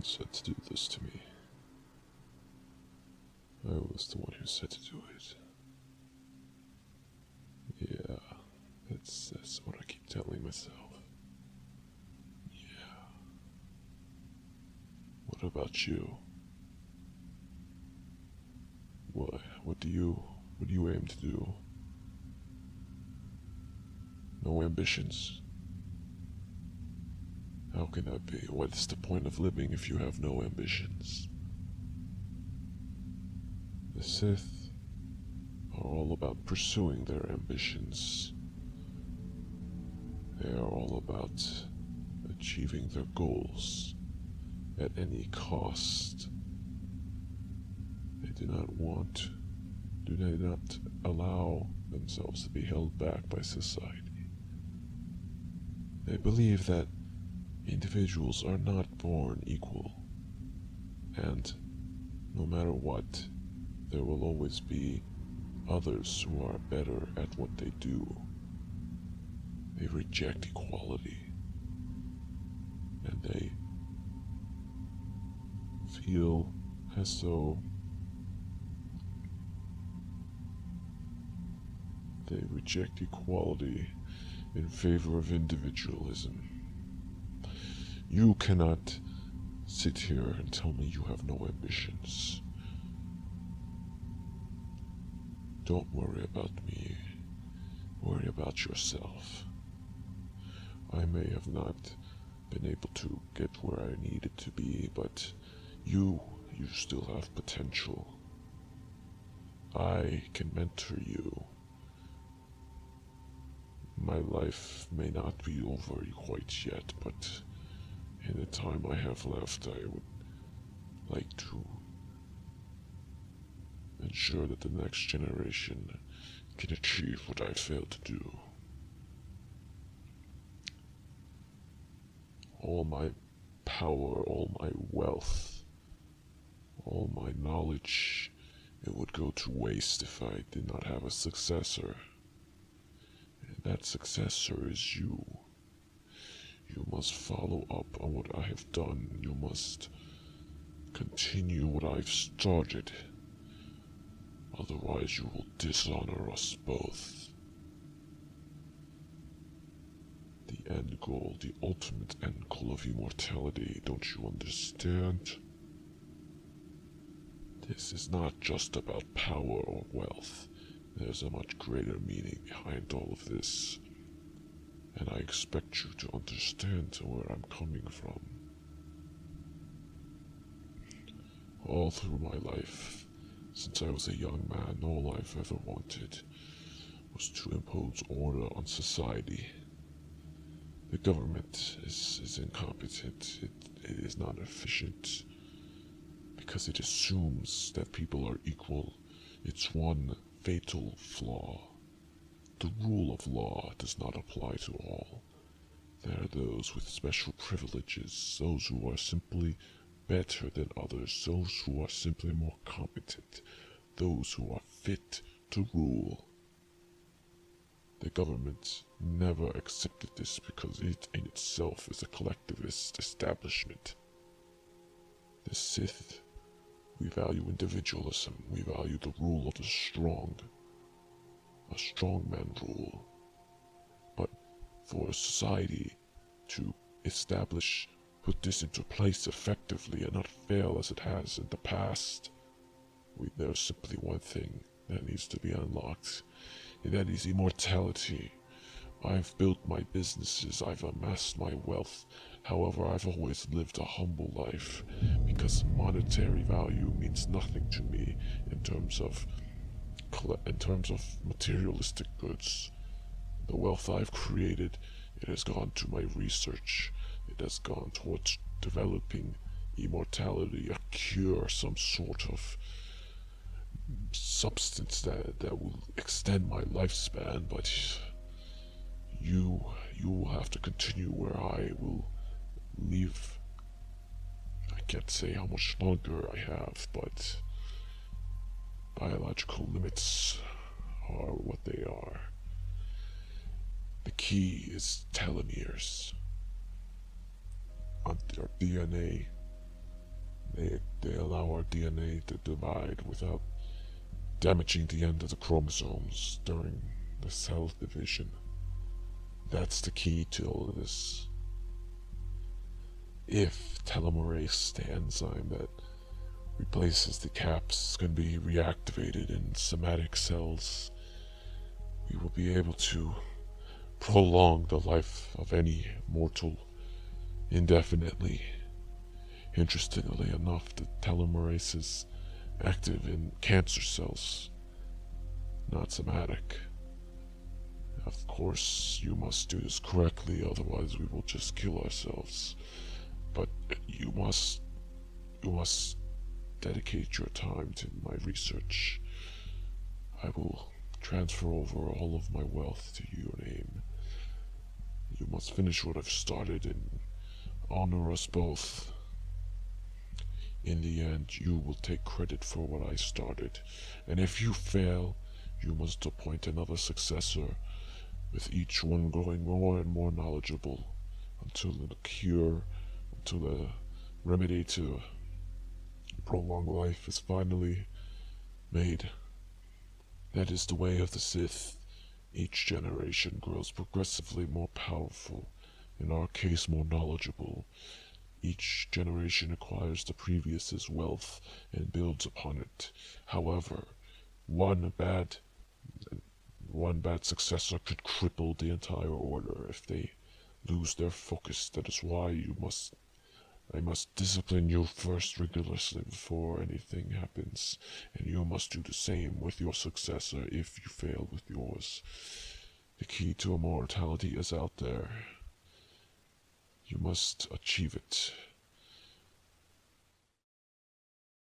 one said to do this to me. I was the one who said to do it. Yeah, that's what I keep telling myself. Yeah. What about you? What do you aim to do? No ambitions? How can that be? What's the point of living if you have no ambitions? The Sith are all about pursuing their ambitions. They are all about achieving their goals at any cost. They do not allow themselves to be held back by society. They believe that individuals are not born equal, and no matter what, there will always be others who are better at what they do. They reject equality, and they feel as though they reject equality in favor of individualism. You cannot sit here and tell me you have no ambitions. Don't worry about me. Worry about yourself. I may have not been able to get where I needed to be, but you still have potential. I can mentor you. My life may not be over quite yet, but in the time I have left, I would like to ensure that the next generation can achieve what I failed to do. All my power, all my wealth, all my knowledge, it would go to waste if I did not have a successor. And that successor is you. You must follow up on what I have done. You must continue what I've started. Otherwise, you will dishonor us both. The end goal, the ultimate end goal of immortality, don't you understand? This is not just about power or wealth. There's a much greater meaning behind all of this. And I expect you to understand where I'm coming from. All through my life, since I was a young man, all I've ever wanted was to impose order on society. The government is incompetent. It is not efficient because it assumes that people are equal. It's one fatal flaw. The rule of law does not apply to all. There are those with special privileges, those who are simply better than others, those who are simply more competent, those who are fit to rule. The government never accepted this because it in itself is a collectivist establishment. The Sith, we value individualism, we value the rule of the strong. A strongman rule. But for a society to put this into place effectively and not fail as it has in the past, there's simply one thing that needs to be unlocked, and that is immortality. I've built my businesses, I've amassed my wealth. However, I've always lived a humble life because monetary value means nothing to me in terms of materialistic goods. The wealth I've created, it has gone to my research. It has gone towards developing immortality, a cure, some sort of substance that will extend my lifespan. But you will have to continue where I will leave. I can't say how much longer I have, but biological limits are what they are. The key is telomeres. On our DNA, They allow our DNA to divide without damaging the end of the chromosomes during the cell division. That's the key to all of this. If telomerase, the enzyme that replaces the caps, can be reactivated in somatic cells, we will be able to prolong the life of any mortal indefinitely. Interestingly enough, the telomerase is active in cancer cells, not somatic. Of course, you must do this correctly, otherwise we will just kill ourselves. But you must dedicate your time to my research. I will transfer over all of my wealth to your name. You must finish what I've started and honor us both. In the end, you will take credit for what I started, and if you fail, you must appoint another successor, with each one growing more and more knowledgeable, until the remedy to prolong life is finally made. That is the way of the Sith. Each generation grows progressively more powerful, in our case more knowledgeable. Each generation acquires the previous's wealth and builds upon it. However, one bad successor could cripple the entire order if they lose their focus. That is why I must discipline you first rigorously before anything happens, and you must do the same with your successor if you fail with yours. The key to immortality is out there. You must achieve it.